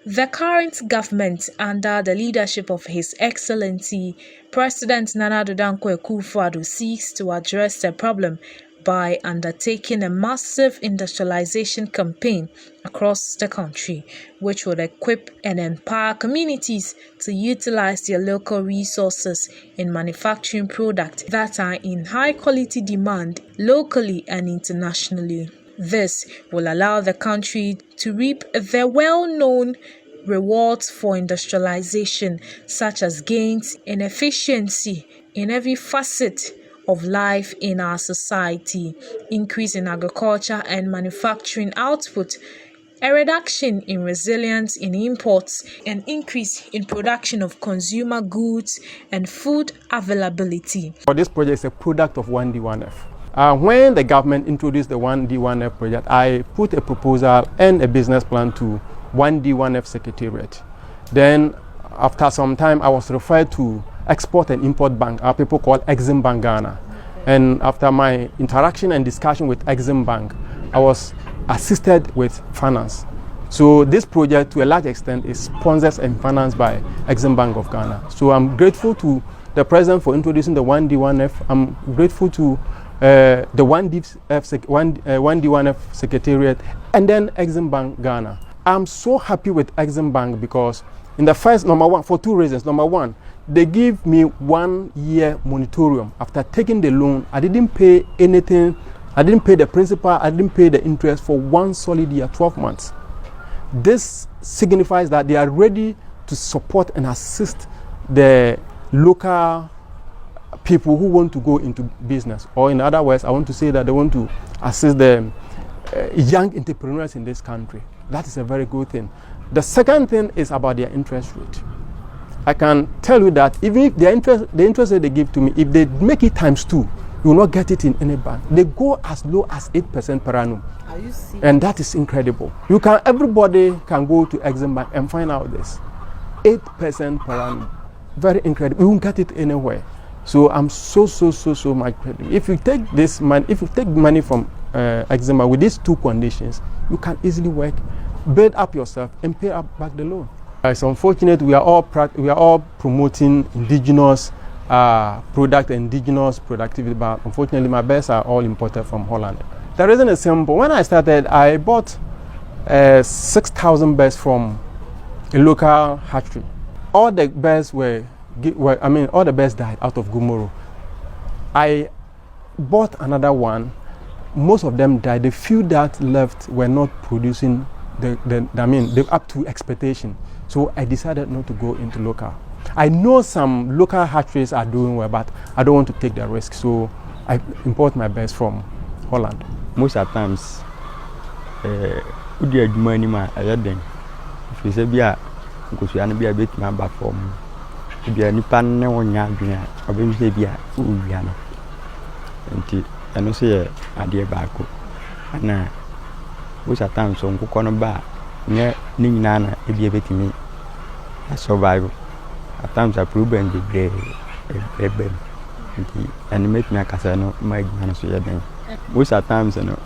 The current government, under the leadership of His Excellency President Nana Addo Dankwa Akufo-Addo, seeks to address the problem by undertaking a massive industrialization campaign across the country, which would equip and empower communities to utilize their local resources in manufacturing products that are in high quality demand locally and internationally. This will allow the country to reap the well-known rewards for industrialization, such as gains in efficiency in every facet of life in our society, increase in agriculture and manufacturing output, a reduction in resilience in imports, and increase in production of consumer goods and food availability. This project is a product of 1D1F. When the government introduced the 1D1F project, I put a proposal and a business plan to 1D1F Secretariat. Then, after some time, I was referred to Export and Import Bank, our people call Exim Bank Ghana. And after my interaction and discussion with Exim Bank, I was assisted with finance. So this project, to a large extent, is sponsored and financed by Exim Bank of Ghana. So I'm grateful to the President for introducing the 1D1F. I'm grateful to the 1D1F Secretariat and then Exim Bank Ghana. I'm so happy with Exim Bank because in the first, number one, for two reasons. Number one, they give me 1 year moratorium. After taking the loan, I didn't pay anything. I didn't pay the principal, I didn't pay the interest for 1 solid year, 12 months. This signifies that they are ready to support and assist the local people who want to go into business. Or in other words, I want to say that they want to assist the young entrepreneurs in this country. That is a very good thing. The second thing is about their interest rate. I can tell you that even if the interest rate they give to me, if they make it times 2, you will not get it in any bank. They go as low as 8% per annum. Are you serious? And that is incredible. Everybody can go to Exim Bank and find out this. 8% per annum. Very incredible. You won't get it anywhere. So I'm so much grateful. If you take this money, if you take money from Exim Bank with these two conditions, you can easily work, build up yourself, and pay up back the loan. It's unfortunate we are all promoting indigenous product, indigenous productivity, but unfortunately my bears are all imported from Holland. The reason is simple. When I started, I bought 6,000 bears from a local hatchery. All the bears all the bears died out of Gumoro. I bought another one. Most of them died. The few that left were not producing the up to expectation. So I decided not to go into local. I know some local hatcheries are doing well, but I don't want to take the risk. So I import my bears from Holland. Most of the times, we do money man. I let them. If you say because we are not be a bit number from. If you are not panning on your junior, or maybe be a Uyana. And I know say a dear Baco. And now, most of the times, on Cocono Bar, near Nana, if you bet me, I survive. At times I prove and be brave, and make me a casano, my man, so then. Most of the times, you know,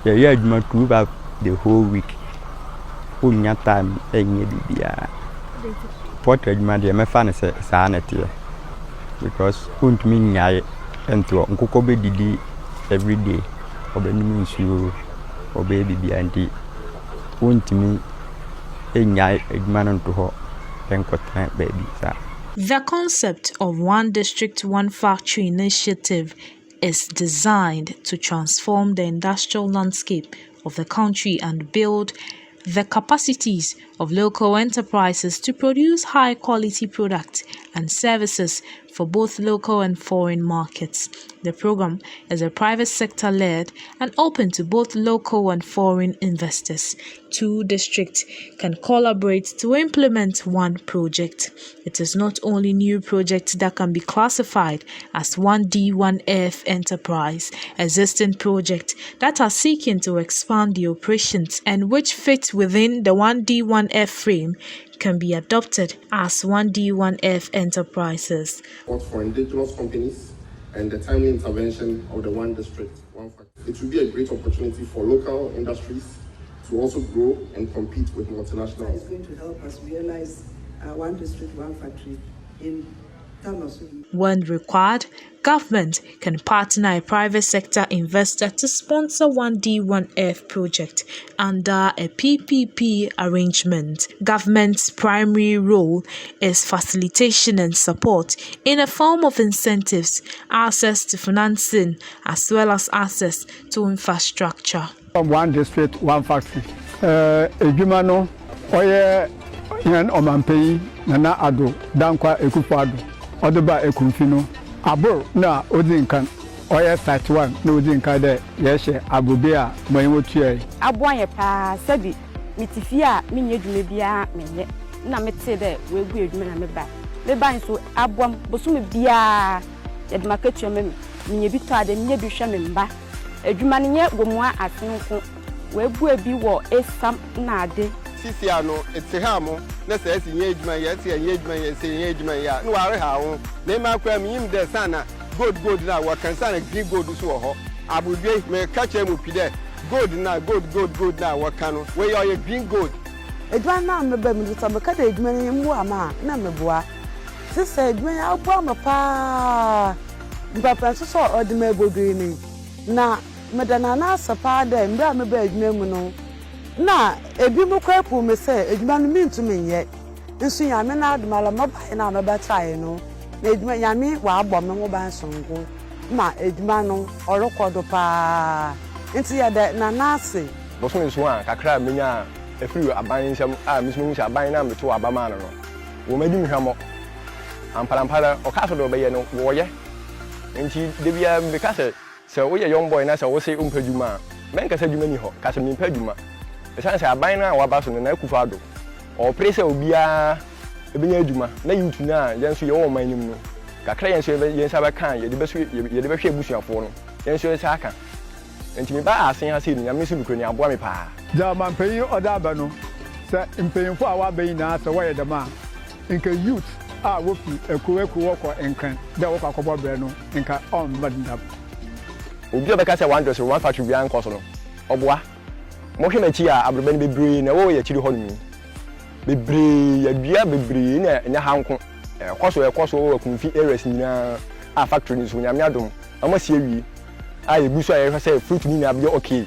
you must prove up the whole week. Put your time, and you be a portrait, my dear, my fan is sanity. Because won't mean I enter Uncle Kobe Didi every day, or the means you or baby be auntie. Won't me a man to her. The concept of One District, One Factory initiative is designed to transform the industrial landscape of the country and build the capacities of local enterprises to produce high-quality products and services for both local and foreign markets. The program is a private sector-led and open to both local and foreign investors. 2 districts can collaborate to implement one project. It is not only new projects that can be classified as 1D1F enterprise, existing projects that are seeking to expand the operations and which fit within the 1D1F frame can be adopted as 1D1F enterprises. For indigenous companies and the timely intervention of the One District, One Factory. It will be a great opportunity for local industries to also grow and compete with multinationals. It's going to help us realize one district, one factory in terms of... When required, government can partner a private sector investor to sponsor 1D1F project under a PPP arrangement. Government's primary role is facilitation and support in a form of incentives, access to financing, as well as access to infrastructure. One district, one factory. Ejumano, oye yan omampei nana ado dankwa ekufuado odoba ekumfino abor na odinkan oye site 1 na odinkan de yehye agobe a manwo tuai aboan ye pa sabi mitifi a menye dwuma bia menye na mete de wegu edwuma na meba nso aboam bosum bia ye de makatu me menye bi to ade menye bi hwe me mba edwuma ne nye gomua asenko wegu ebi wo esam na ade sisi ano etihamo na se esi nye edwuma ye esi nye edwuma ye esi nye edwuma ya no ware ha ho na ma kwa mi yim de sana gold na wa kan sana green gold so ho abudwe me ka che mu pide gold na wa kanu we yo ye green gold edwuma na meba mi so be ka de edwuma ne mu ama na meboa sisi edwuma ya agbo ma pa mpapa so odima bodu ni na medana na asapa de mbra meba edwuma mu no na ebi mu kwapu me se edwuma no mintu menye nso yame na adumala maba na maba try no na edwuma yame wa agbo me ho ban songo ma edwuma no orokodo pa nti ya de na nase boso nso a kakra menya efiri aban nsam a mismu sha aban na meto abama no wo madi mhwamo ampalampala okaso do be ye no wo ye nti de bia be ka se wo ye young boy na se wo se umpadwuma men ka se dwuma ni ho ka se mpadwuma esan se aban na wa baso na Akufo-Addo o prese obia ebenya adwuma na yutu na yenso ye wo man nim no kakra yenso ye sa ba kan ye de behwe ebusuafo no yenso ye sa aka enti me ba asen ha se ni nyame se bikro ni aboa me pa ja man peyi oda aba no se mpeyinfo a wa beyi na se wo ye dema nka youth a wo fi ekuweku woko enkan de wo kwakobo bre no nka on badindab obi obeka se 1 factory bia nkoso no oboa mo hwe machi a abrobani bebre na wo ye chiri ho no bebre ya dua bebre na nya hanko ekoso wo kumfi areas nyina a factory ni so nyame adom amasie wi a ye buso a ye hwese fruit ni na bia okay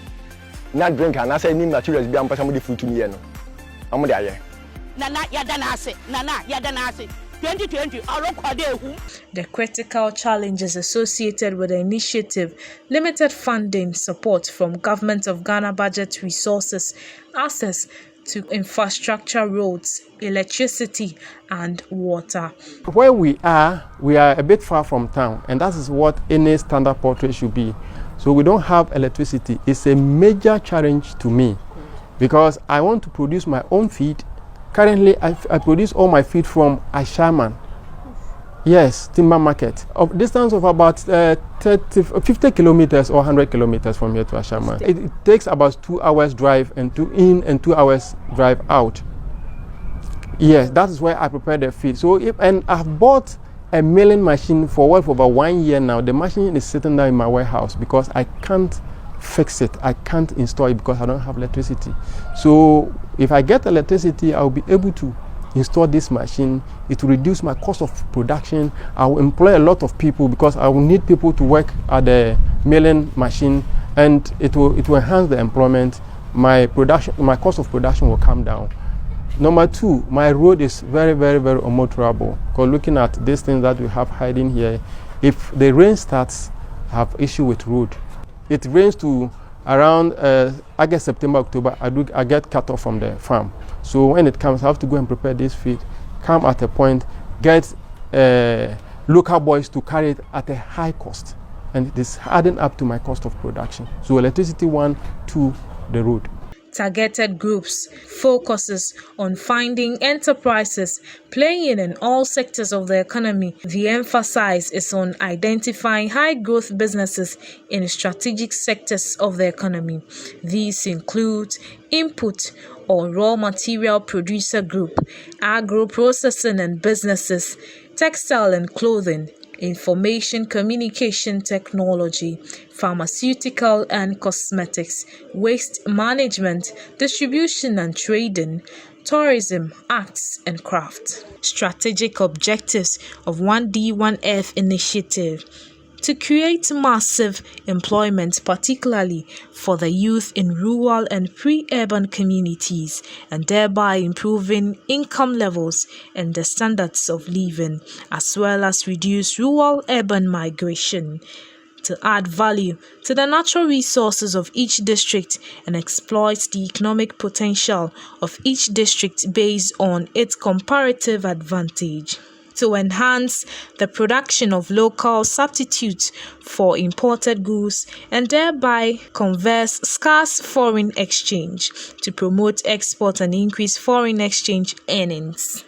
na drink ana say ni materials bia mpasa mo de fruit ni ye no amo de aye nana yadana ase 2020 The critical challenges associated with the initiative, limited funding support from Government of Ghana budget resources, access to infrastructure, roads, electricity and water. Where we are a bit far from town, and that is what any standard portrait should be. So we don't have electricity. It's a major challenge to me because I want to produce my own feed. Currently, I produce all my feed from Ashaman. Yes, timber market. Of distance of about 50 kilometers or 100 kilometers from here to Ashaman. It takes about 2 hours drive and 2 hours drive out. Yes, that is where I prepare the feed. So, and I've bought a milling machine for about 1 year now. The machine is sitting there in my warehouse because I can't fix it. I can't install it because I don't have electricity. So if I get electricity, I'll be able to install this machine. It will reduce my cost of production. I will employ a lot of people because I will need people to work at the milling machine, and it will enhance the employment. My cost of production will come down. Number 2, my road is very, very, very unmotorable. Because looking at these things that we have hiding here, if the rain starts, I have issue with road. It rains to around August, September, October. I get cut off from the farm. So when it comes, I have to go and prepare this feed, come at a point, get local boys to carry it at a high cost. And it is adding up to my cost of production. So electricity 1, 2, the road. Targeted groups focuses on finding enterprises playing in all sectors of the economy. The emphasis is on identifying high-growth businesses in strategic sectors of the economy. These include input or raw material producer group, agro processing and businesses, textile and clothing, information communication technology, pharmaceutical and cosmetics, waste management, distribution and trading, tourism, arts and crafts. Strategic objectives of 1D1F initiative: to create massive employment, particularly for the youth in rural and pre-urban communities, and thereby improving income levels and the standards of living, as well as reduce rural-urban migration. To add value to the natural resources of each district and exploit the economic potential of each district based on its comparative advantage. To enhance the production of local substitutes for imported goods and thereby converse scarce foreign exchange. To promote export and increase foreign exchange earnings.